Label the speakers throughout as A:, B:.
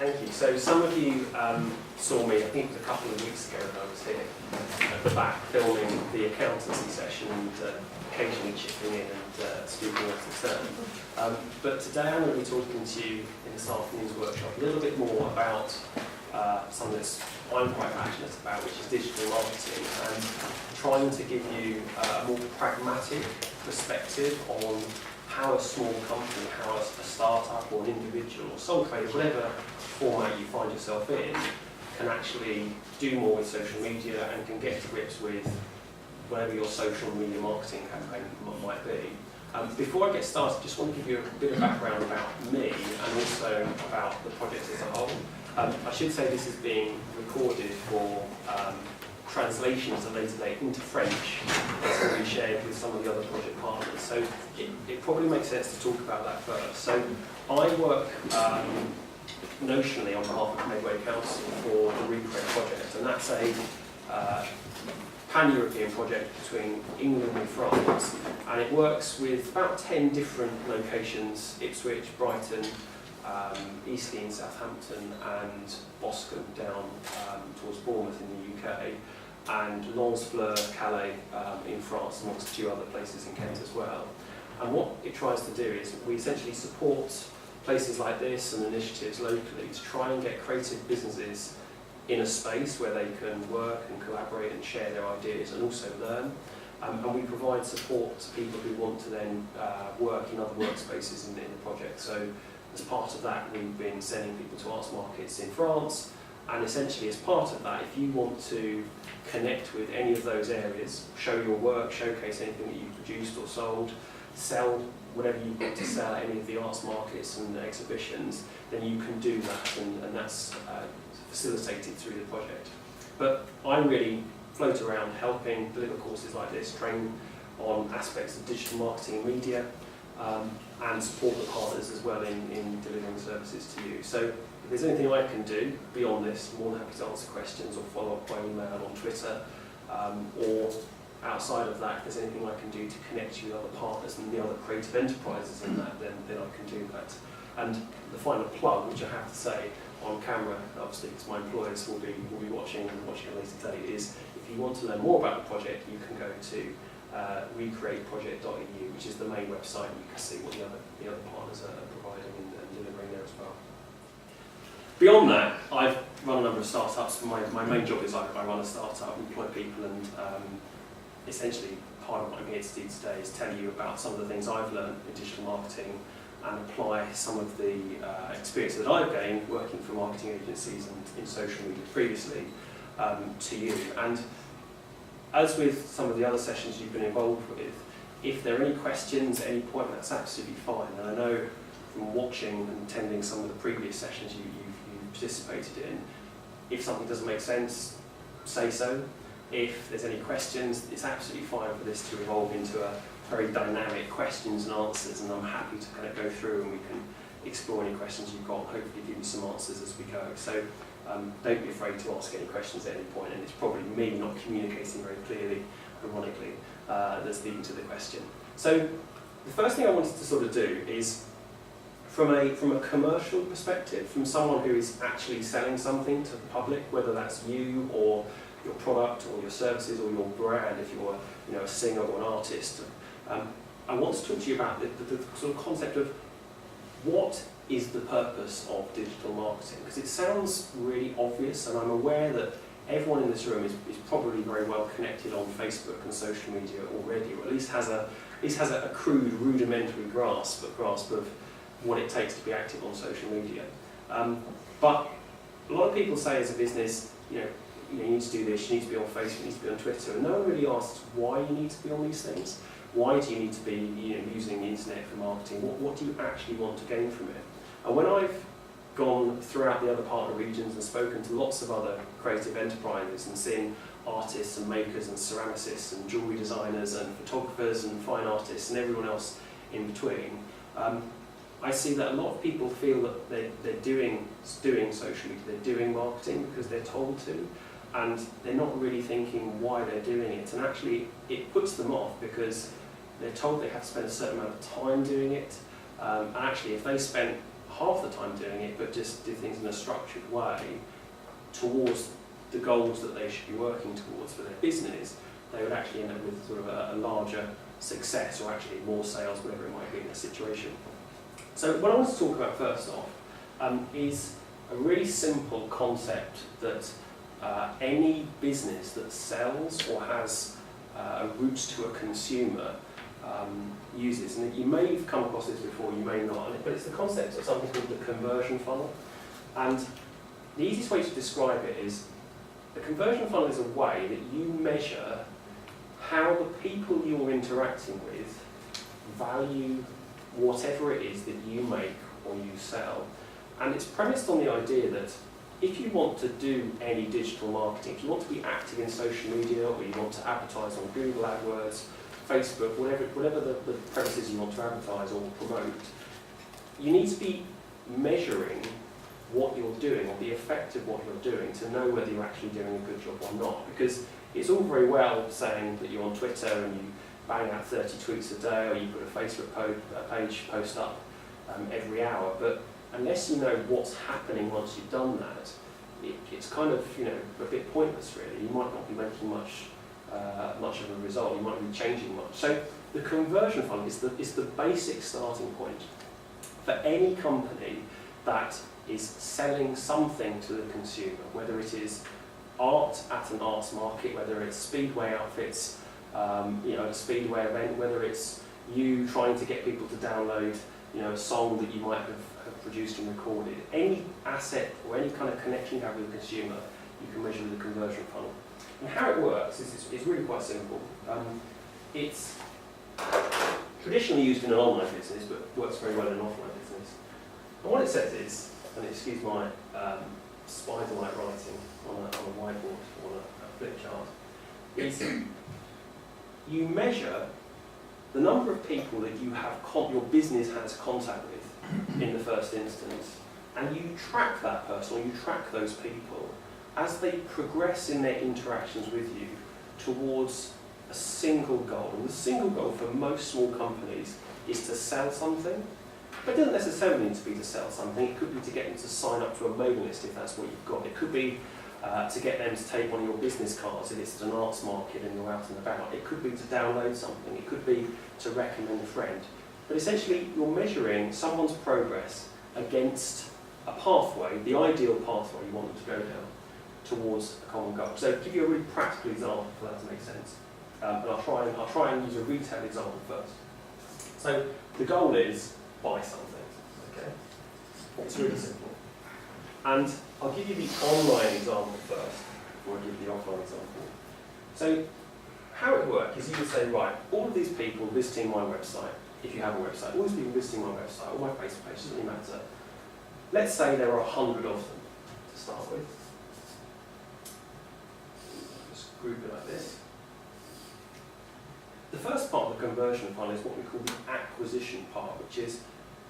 A: Thank you. So some of you saw me, I think it was a couple of weeks ago when I was here at the back filming the accountancy session and occasionally chipping in and speaking off the turn. But today I'm going to be talking to you in this afternoon's workshop a little bit more about something that I'm quite passionate about, which is digital marketing, and trying to give you a more pragmatic perspective on how a small company, how a startup or an individual or sole trader, whatever format you find yourself in, can actually do more with social media and can get to grips with whatever your social media marketing campaign might be. Before I get started, I just want to give you a bit of background about me and also about the project as a whole. I should say this is being recorded for translation at a later date into French. That's going to be shared with some of the other project partners. So it probably makes sense to talk about that first. So I work notionally on behalf of Medway Council for the Recreate project, and that's a pan-European project between England and France, and it works with about 10 different locations: Ipswich, Brighton, Eastleigh in Southampton, and Boscombe down towards Bournemouth in the UK, and Lens-Fleur, Calais in France, amongst a few other places in Kent as well. And what it tries to do is we essentially support places like this and initiatives locally to try and get creative businesses in a space where they can work and collaborate and share their ideas and also learn. And we provide support to people who want to then work in other workspaces in the project. So as part of that, we've been sending people to arts markets in France, and essentially as part of that, if you want to connect with any of those areas, show your work, showcase anything that you've produced or sold, sell whatever you've got to sell at any of the arts markets and exhibitions, then you can do that, and that's facilitated through the project. But I really float around helping deliver courses like this, train on aspects of digital marketing and media, and support the partners as well in delivering services to you. So if there's anything I can do beyond this, I'm more than happy to answer questions or follow up by email on Twitter, or outside of that, if there's anything I can do to connect you with other partners and the other creative enterprises in that, then I can do that. And the final plug, which I have to say on camera, obviously, because my employers will be watching at a later date, is if you want to learn more about the project, you can go to recreateproject.eu, which is the main website, and you can see what the other partners are providing and delivering there as well. Beyond that, I've run a number of startups. My main job is I run a startup, employ people, and essentially part of what I'm here to do today is tell you about some of the things I've learned in digital marketing and apply some of the experience that I've gained working for marketing agencies and in social media previously to you. And as with some of the other sessions you've been involved with, if there are any questions at any point, that's absolutely fine. And I know from watching and attending some of the previous sessions you've participated in, if something doesn't make sense, say so. If there's any questions, it's absolutely fine for this to evolve into a very dynamic questions and answers, and I'm happy to kind of go through and we can explore any questions you've got, hopefully give you some answers as we go. So don't be afraid to ask any questions at any point, and it's probably me not communicating very clearly, ironically, that's leading to the question. So the first thing I wanted to sort of do is, from a commercial perspective, from someone who is actually selling something to the public, whether that's you or your product or your services or your brand, if you're a singer or an artist, I want to talk to you about the sort of concept of what is the purpose of digital marketing, because it sounds really obvious, and I'm aware that everyone in this room is probably very well connected on Facebook and social media already, or at least has a crude, rudimentary grasp of what it takes to be active on social media. But a lot of people say as a business, you need to do this, you need to be on Facebook, you need to be on Twitter, and no one really asks why you need to be on these things. Why do you need to be using the internet for marketing? What do you actually want to gain from it? And when I've gone throughout the other partner regions and spoken to lots of other creative enterprises and seen artists and makers and ceramicists and jewellery designers and photographers and fine artists and everyone else in between, I see that a lot of people feel that they're doing social media, they're doing marketing because they're told to, and they're not really thinking why they're doing it. And actually, it puts them off because they're told they have to spend a certain amount of time doing it. And actually, if they spent half the time doing it, but just do things in a structured way towards the goals that they should be working towards for their business, they would actually end up with sort of a larger success, or actually more sales, whatever it might be in a situation. So what I want to talk about first off is a really simple concept that any business that sells or has a route to a consumer uses. And you may have come across this before, you may not, but it's the concept of something called the conversion funnel. And the easiest way to describe it is the conversion funnel is a way that you measure how the people you're interacting with value whatever it is that you make or you sell. And it's premised on the idea that if you want to do any digital marketing, if you want to be active in social media, or you want to advertise on Google AdWords, Facebook, whatever the premises you want to advertise or promote, you need to be measuring what you're doing, or the effect of what you're doing, to know whether you're actually doing a good job or not. Because it's all very well saying that you're on Twitter and you bang out 30 tweets a day, or you put a Facebook page post up every hour, but unless you know what's happening once you've done that, it's kind of, you know, a bit pointless really. You might not be making much of a result, you might not be changing much. So the conversion funnel is the basic starting point for any company that is selling something to the consumer, whether it is art at an arts market, whether it's Speedway outfits, you know, a Speedway event, whether it's you trying to get people to download, you know, a song that you might have produced and recorded. Any asset or any kind of connection you have with the consumer, you can measure with the conversion funnel. And how it works is really quite simple. It's traditionally used in an online business, but works very well in an offline business. And what it says is, and excuse my spider-like writing on a whiteboard or a flip chart, is you measure the number of people that you have your business has contact with in the first instance, and you track that person, or you track those people as they progress in their interactions with you towards a single goal. And the single goal for most small companies is to sell something, but it doesn't necessarily need to be to sell something. It could be to get them to sign up to a mailing list if that's what you've got. It could be to get them to take one of your business cards if it's at an arts market and you're out and about. It could be to download something. It could be to recommend a friend. But essentially, you're measuring someone's progress against a pathway, the ideal pathway you want them to go down towards a common goal. So, to give you a really practical example for that to make sense, and I'll try and use a retail example first. So, the goal is buy something. Okay, it's really simple. And I'll give you the online example first before I give you the offline example. So, how it works is you would say, right, all of these people visiting my website, if you have a website, all these people visiting my website, or my Facebook page, doesn't really matter. Let's say there are 100 of them to start with. Just group it like this. The first part of the conversion funnel is what we call the acquisition part, which is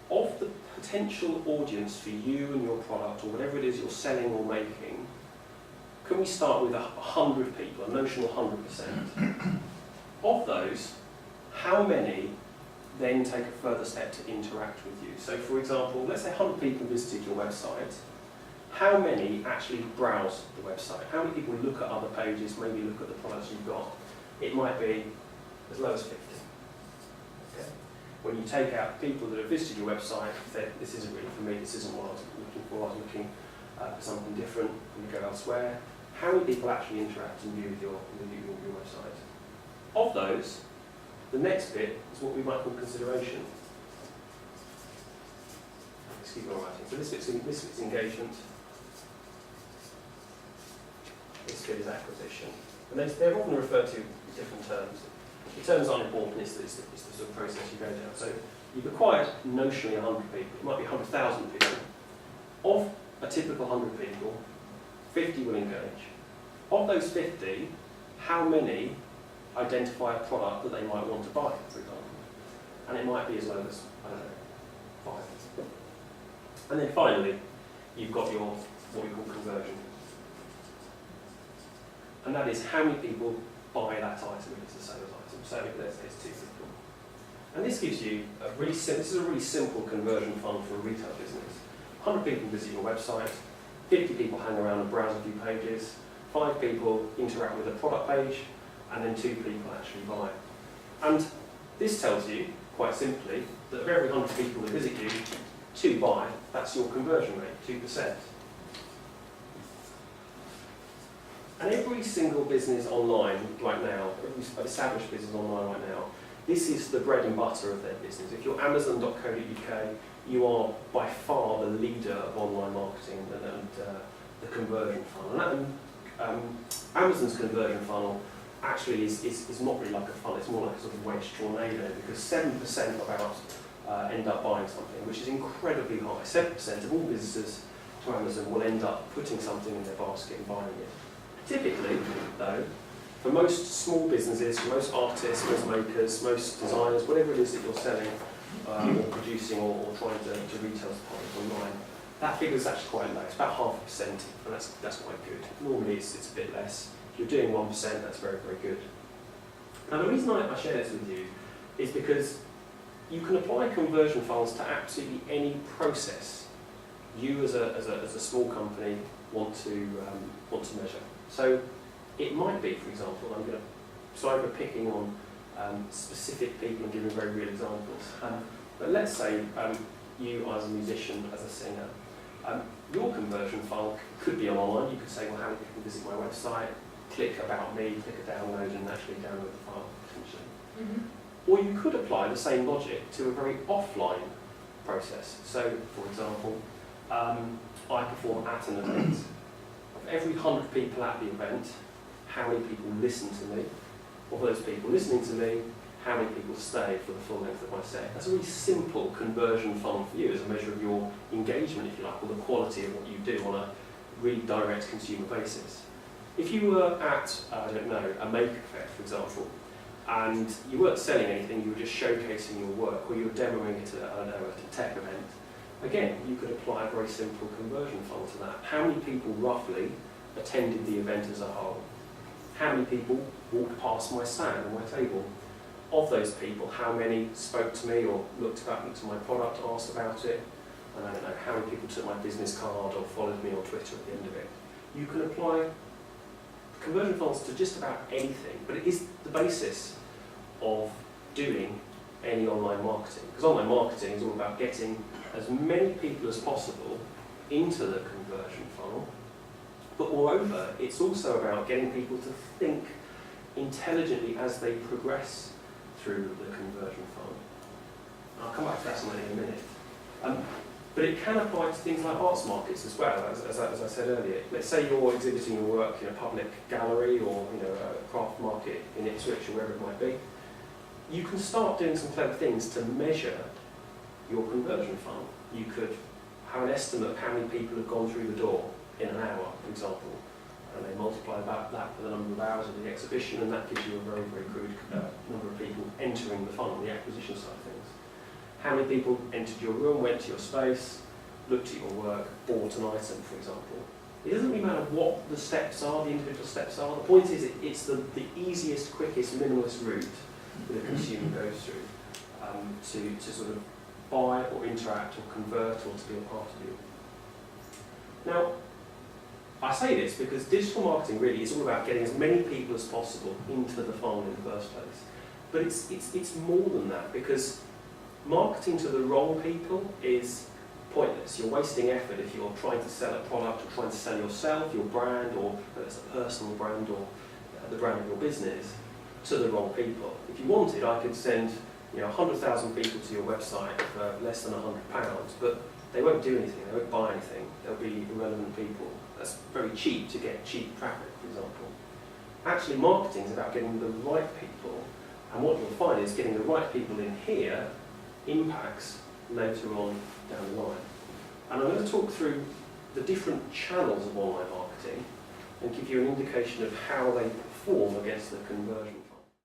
A: of the potential audience for you and your product, or whatever it is you're selling or making. Can we start with 100 people, a notional 100%? Of those, how many then take a further step to interact with you? So for example, let's say 100 people visited your website. How many actually browse the website? How many people look at other pages, maybe look at the products you've got? It might be as low as 50. Okay. When you take out people that have visited your website, said, this isn't really for me, this isn't what I was looking for, I was looking for something different, and we go elsewhere. How many people actually interact and view your website? Of those, the next bit is what we might call consideration. Excuse my writing. So this bit's engagement. This bit is acquisition. And they're often referred to in different terms. The terms aren't important, it's the sort of process you go down. So you've acquired notionally 100 people, it might be 100,000 people. Of a typical 100 people, 50 will engage. Of those 50, how many identify a product that they might want to buy, for example? And it might be as low as, I don't know, 5. And then finally, you've got your, what we call conversion. And that is how many people buy that item if it's a sales item. So let's say it's 2 people. And this gives you this is a really simple conversion funnel for a retail business. 100 people visit your website, 50 people hang around and browse a few pages, 5 people interact with a product page, and then 2 people actually buy. And this tells you, quite simply, that of every 100 people that visit you, 2 buy. That's your conversion rate, 2%. And every single business online right now, every established business online right now, this is the bread and butter of their business. If you're Amazon.co.uk, you are by far the leader of online marketing and the conversion funnel. And Amazon's conversion funnel actually is not really like a funnel, it's more like a sort of wedge tornado, because 7% about end up buying something, which is incredibly high. 7% of all visitors to Amazon will end up putting something in their basket and buying it. Typically, though, for most small businesses, for most artists, most makers, most designers, whatever it is that you're selling or producing or trying to retail to products online, that figure is actually quite low. It's about 0.5%, and that's quite good. Normally it's a bit less. If you're doing 1%, that's very, very good. Now the reason I share this with you is because you can apply conversion funnels to absolutely any process you as a small company want to measure. So it might be, for example, I'm going to sorry for picking on specific people and giving very real examples. But let's say you as a musician, as a singer, your conversion funnel could be online. You could say, well, how many people visit my website, click about me, click a download, and actually download the file, potentially. Mm-hmm. Or you could apply the same logic to a very offline process. So, for example, I perform at an event. Of every 100 people at the event, how many people listen to me? Of those people listening to me, how many people stay for the full length of my set? That's a really simple conversion funnel for you as a measure of your engagement, if you like, or the quality of what you do on a really direct consumer basis. If you were at, I don't know, a maker fair, for example, and you weren't selling anything, you were just showcasing your work, or you were demoing it at, I don't know, at a tech event, again, you could apply a very simple conversion funnel to that. How many people roughly attended the event as a whole? How many people walked past my stand and my table? Of those people, how many spoke to me or looked at my product, asked about it? And I don't know, how many people took my business card or followed me on Twitter at the end of it? You can apply conversion funnels to just about anything, but it is the basis of doing any online marketing. Because online marketing is all about getting as many people as possible into the conversion funnel, but moreover, it's also about getting people to think intelligently as they progress through the conversion funnel. I'll come back to that in a minute. But it can apply to things like arts markets as well, as I said earlier. Let's say you're exhibiting your work in a public gallery or a craft market in Ipswich or wherever it might be. You can start doing some clever things to measure your conversion funnel. You could have an estimate of how many people have gone through the door in an hour, for example, and they multiply that with the number of hours of the exhibition, and that gives you a very, very crude number of people entering the funnel, the acquisition side of things. How many people entered your room, went to your space, looked at your work, bought an item, for example. It doesn't really matter what the steps are, the individual steps are. The point is it's the easiest, quickest, minimalist route that a consumer goes through to sort of buy or interact or convert or to be a part of you. Now, I say this because digital marketing really is all about getting as many people as possible into the funnel in the first place. But it's more than that, because marketing to the wrong people is pointless. You're wasting effort if you're trying to sell a product or trying to sell yourself, your brand, or whether it's a personal brand or the brand of your business, to the wrong people. If you wanted, I could send 100,000 people to your website for less than £100, but they won't do anything, they won't buy anything, they'll be irrelevant people. That's very cheap to get cheap traffic, for example. Actually, marketing is about getting the right people, and what you'll find is getting the right people in here impacts later on down the line. And I'm going to talk through the different channels of online marketing and give you an indication of how they perform against the conversion